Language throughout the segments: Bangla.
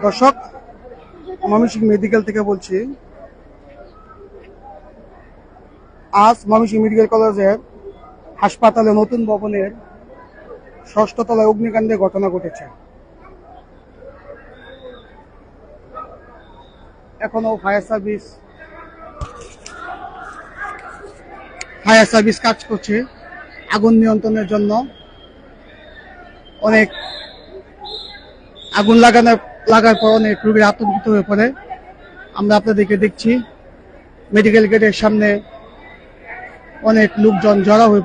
দর্শক, ময়মনসিংহ মেডিকেল থেকে বলছি। আজ ময়মনসিংহ মেডিকেল কলেজের হাসপাতালে নতুন ভবনের ৬ষ্ঠ তলায় অগ্নিকাণ্ডের ঘটনা ঘটেছে। এখনো ফায়ার সার্ভিস কাজ করছে আগুন নিয়ন্ত্রণের জন্য। অনেক আগুন লাগার পর অনেক রোগী আতঙ্কিত হয়ে পড়ে। আমরা আপনাদেরকে দেখছি মেডিকেল গেটের সামনে অনেক লোকজন জড়ো হয়ে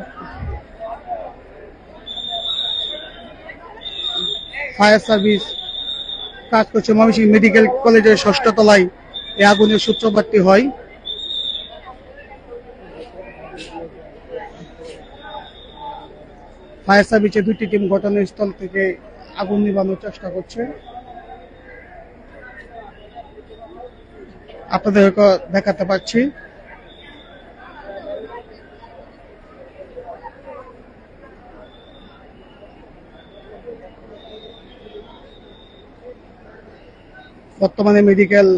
ফায়ার সার্ভিস কাজ করছে। ময়মনসিংহ মেডিকেল কলেজের ৬ষ্ঠ তলায় এই আগুনের সূত্রপাতটি হয়। ফায়ার সার্ভিসের 2টি টিম ঘটনাস্থল থেকে আগুন নিভানোর চেষ্টা করছে। আপনাদের দেখাতে পাচ্ছি। বর্তমানে মেডিকেল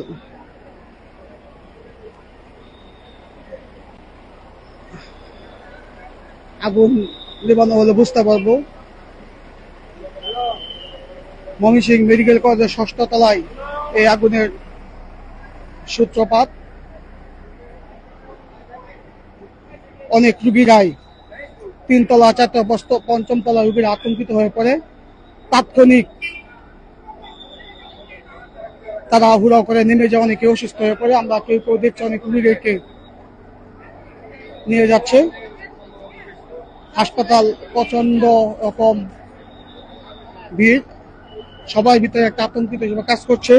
আগুন নিভানো হলে বুঝতে পারবো। ময়মনসিংহ মেডিকেল কলেজের ৬ষ্ঠ তলায় এই আগুনের সূত্রপাত। অনেক রুগীরাই 3 তলা 4 তলা 5ম তলা রুগীরা আতঙ্কিত হয়ে পড়ে। তাৎক্ষণিক তারা হুড়া করে নেমে যায়, অনেকে অসুস্থ হয়ে পড়ে। আমরা কেউ দেখছি অনেক রুগীদেরকে নিয়ে যাচ্ছে। হাসপাতাল প্রচন্ড রকম ভিড়, সবাই ভিতরে একটা আতঙ্কিত হিসেবে কাজ করছে।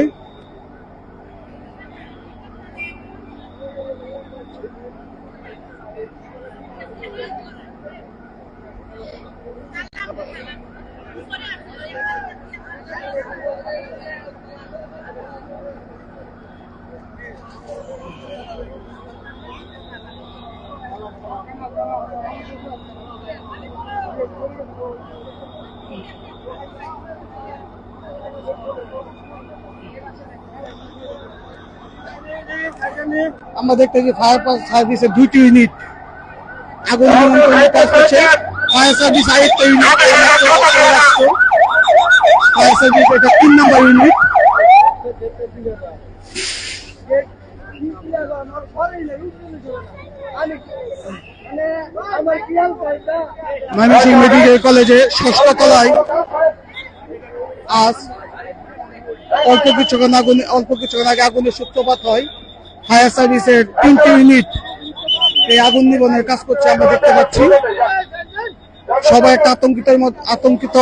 আমরা দেখতে যে ফায়ার সার্ভিসের 2টি ইউনিট আগুন নিয়ন্ত্রণে কাজ করছে। ফায়ার সার্ভিস আরেকটা ইউনিট, ফায়ার সার্ভিস এটা 3 নম্বর ইউনিট। ময়মনসিংহ মেডিকেল কলেজে ৬ষ্ঠ তলায় আজ অল্প কিছুক্ষণ আগে আগুনের সূত্রপাত হয়। ফায়ার সার্ভিসের 3টি ইউনিট এই আগুন নিবনের কাজ করছে। আমরা দেখতে পাচ্ছি সবাই একটা আতঙ্কিত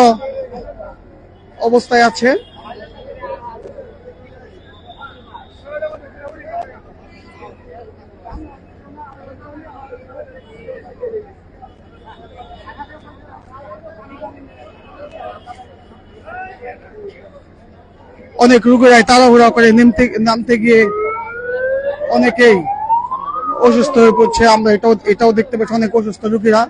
অবস্থায় আছে। অনেক রোগীরাই তাড়াহুড়া করে নামতে গিয়ে অনেকেই অসুস্থ হয়ে পড়ছে। আমরা এটাও দেখতে পাচ্ছি অনেক অসুস্থ রোগীরা।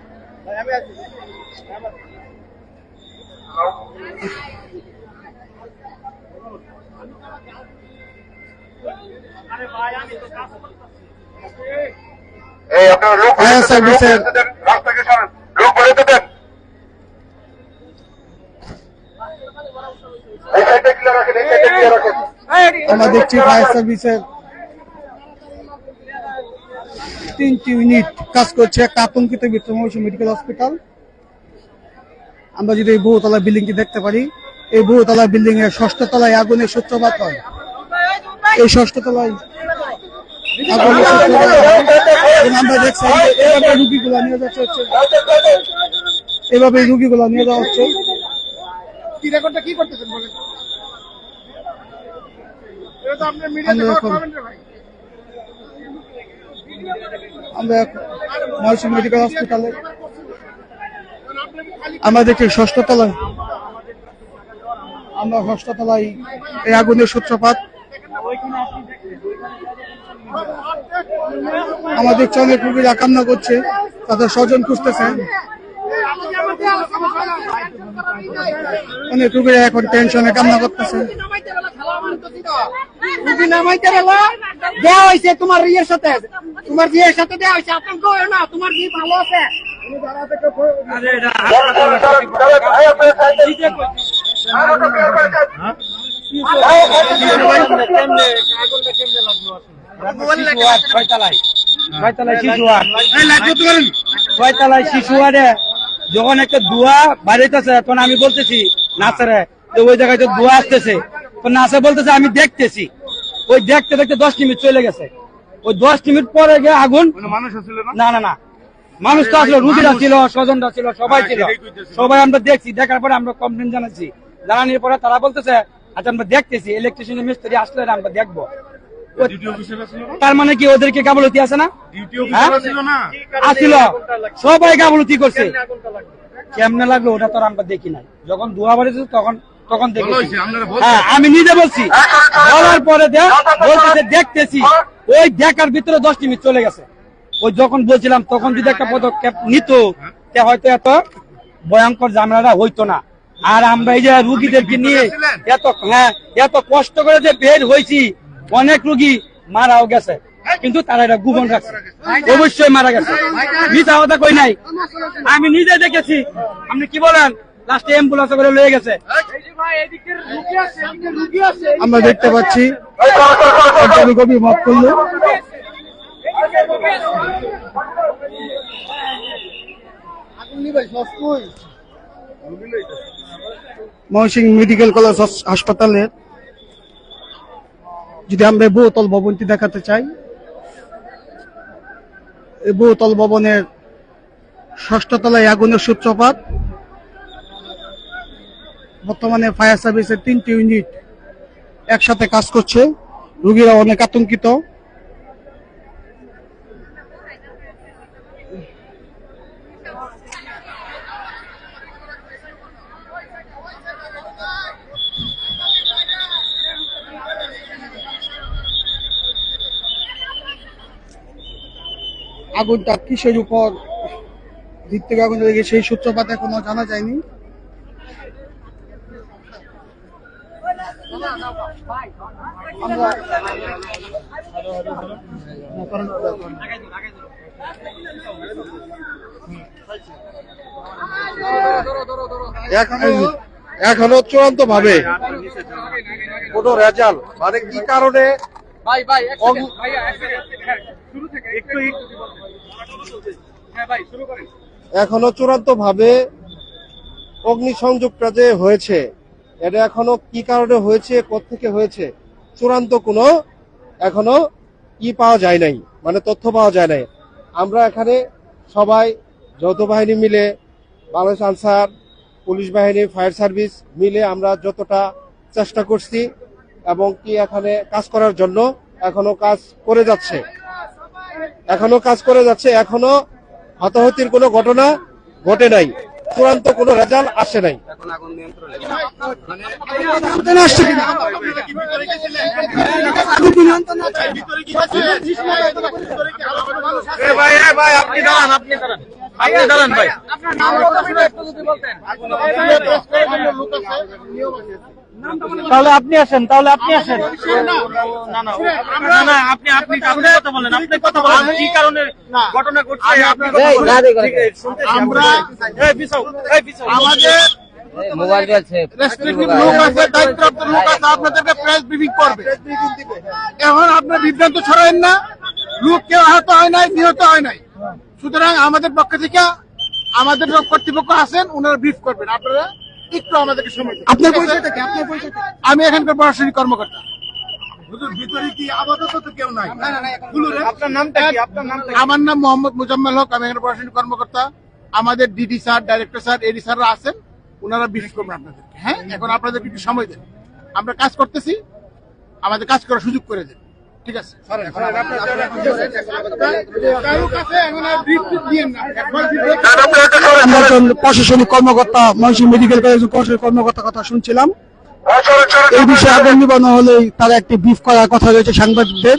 ফায়ার সার্ভিসের আমরা দেখছি ফায়ার সার্ভিসের 3টি ইউনিট কাজ করছে একটা আতঙ্কিত ভিতরে ময়মনসিংহ মেডিকেল হসপিটাল। আমরা যদি এই বহুতলা বিল্ডিংটি দেখতে পারি, এই বহুতলা বিল্ডিং এর 6ষ্ঠ তলায় আগুনের সূত্রপাত হয়। এই 6ষ্ঠ তলায় আগুনের সূত্রপাত হয়। আমরা দেখছি এভাবে রুগীগুলা নিয়ে যাচ্ছে, এভাবে রুগীগুলা নিয়ে যাওয়া হচ্ছে। কি রেকর্ডটা কি করতেছেন বলেন? এটা তো আপনি মিডিয়াতে পাবেন রে ভাই। আমরা ময়মনসিংহ মেডিকেল হসপিটালে আমরা দেখি 6ষ্ঠ তলায় এই আগুনের সূত্রপাত। আমরা দেখছি অনেক রোগীরা কান্না করছে, তাদের স্বজন খুঁজতেছে। অনেক রোগীরা এখন টেনশনে কান্না করতেছে। দেওয়া হয়েছে তোমার ইয়ের সাথে, তোমার বিয়ের সাথে দেওয়া হয়েছে, আতঙ্ক হয় না, তোমার বিয়ে ভালো আছে। শিশু ওয়ার্ডে যখন একটা ধোঁয়া বাড়িতেছে তখন আমি বলতেছি নাচারে ওই জায়গায় তো ধোঁয়া আসতেছে, তো নাচা বলতেছে আমি দেখতেছি। ওই দেখতে দেখতে 10 মিনিট চলে গেছে। ওই 10 মিনিট পরে গিয়ে আগুন, না না না মানুষ তো আসলো, রুগীরা ছিল, স্বজনরা ছিল, সবাই ছিল, সবাই আমরা দেখছি। দেখার পরে আমরা কমপ্লেন জানাচ্ছি, জানানোর পরে তারা বলতেছে আচ্ছা আমরা দেখতেছি, ইলেকট্রিশিয়ান মিস্ত্রি আসলে আমরা দেখবো। তার মানে কি ওদেরকে গাফলতি আছে না? আসছিল, সবাই গাফলতি করছে। কেমনে লাগলো ওটা তো আমরা দেখি নাই, যখন ধোঁয়া বাড়িতে তখন দেখেছি। হ্যাঁ আমি নিজে বলছি, বলার পরে বলতেছে দেখতেছি। ওই দেখার ভিতরে 10 মিনিট চলে গেছে। ওই যখন বলছিলাম তখন যদি একটা পদক্ষেপ নিত হয়তো এত ভয়ঙ্কর ঝামেলাটা হইতো না। আর আমরা এই যে রুগীদেরকে নিয়ে এত কষ্ট করে যে বের হয়েছি, অনেক রুগী মারাও গেছে, কিন্তু তারা এটা গোপন রাখছে। অবশ্যই মারা গেছে, মিথ্যা কথা কই নাই, আমি নিজে দেখেছি। আপনি কি বলেন, লাস্টে অ্যাম্বুলেন্স করে লয়ে গেছে। আমরা দেখতে পাচ্ছি কবি মাফ করলো। ময়মনসিংহ মেডিকেল কলেজ হাসপাতালের যদি আমরা বহুতল ভবনটি দেখাতে চাই, এই বহুতল ভবনের 6ষ্ঠ তলায় আগুনের সূত্রপাত। বর্তমানে ফায়ার সার্ভিসের 3টি ইউনিট একসাথে কাজ করছে, রোগীরা অনেক আতঙ্কিত। আগুনটা কিসের উপর দিক থেকে আগুন লেগে সেই সূত্রপাত এখনো জানা যায়নি। এখনো চূড়ান্ত ভাবে কোন রেজাল্ট মানে কি কারণে এখনো চূড়ান্ত ভাবে অগ্নিসংযোগটা যে হয়েছে এটা এখনো কি কারণে হয়েছে, কোত্থেকে হয়েছে, চূড়ান্ত কোনো এখনো কি পাওয়া যায় নাই, মানে তথ্য পাওয়া যায় নাই। আমরা এখানে সবাই যৌথ বাহিনী মিলে, বাংলাদেশ আনসার, পুলিশ বাহিনী, ফায়ার সার্ভিস মিলে আমরা যতটা চেষ্টা করছি এবং কি এখানে কাজ করার জন্য এখনো কাজ করে যাচ্ছে, এখনো হতাহতির কোনো ঘটনা ঘটে নাই, চূড়ান্ত কোনো রেজাল্ট আসে নাই। তাহলে আপনি আসেন, না না আপনি কথা বলেন, আপনি কথা বলেন কি কারণে ঘটনা ঘটছে। মোবাইল চলছে, আপনাদেরকে প্রেস ব্রিফিং করবে। এখন আপনার বিভ্রান্ত ছড়াবেন না, লোক কেউ আহত হয় নাই, নিহত হয় নাই। সুতরাং আমাদের পক্ষ থেকে আমাদের কর্তৃপক্ষ আছেন, ওনারা ব্রিফ করবেন। আপনারা একটু আমাদেরকে সময় দিন। আপনার পরিচয়টা কি? আপনার পরিচয়টা? আমি এখানকার প্রশাসনিক কর্মকর্তা। ভিতরে কি আপাতত তো কেউ নাই? আপনার নামটা কি? আমার নাম মোহাম্মদ মুজাম্মেল হক, আমি এখানে প্রশাসনিক কর্মকর্তা। আমাদের ডিডি স্যার, ডাইরেক্টর স্যার, এডি স্যাররা আছেন, ওনারা ব্রিফ করবেন আপনাদেরকে। হ্যাঁ, এখন আপনাদেরকে একটু সময় দেন, আমরা কাজ করতেছি, আমাদের কাজ করার সুযোগ করে দেন। ঠিক আছে, প্রশাসনিক কর্মকর্তা, ময়মনসিংহ মেডিকেল কলেজের প্রশাসনিক কর্মকর্তার কথা শুনছিলাম। এই বিষয়ে আগুন নিবানো হলেই তারা একটি ব্রিফ করার কথা রয়েছে সাংবাদিকদের।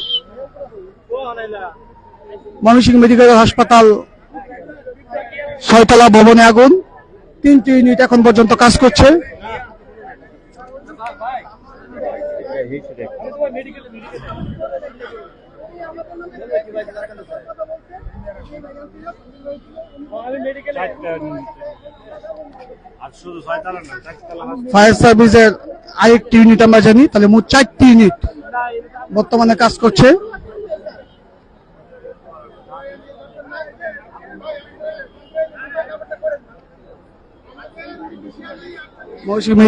ময়মনসিংহ মেডিকেল হাসপাতাল 6তলা ভবনে আগুন, 3টি ইউনিট এখন পর্যন্ত কাজ করছে। ফায়ার সার্ভিসের আরেকটি ইউনিট আমরা জানি, তাহলে মোট 4টি ইউনিট বর্তমানে কাজ করছে। মৌসুমী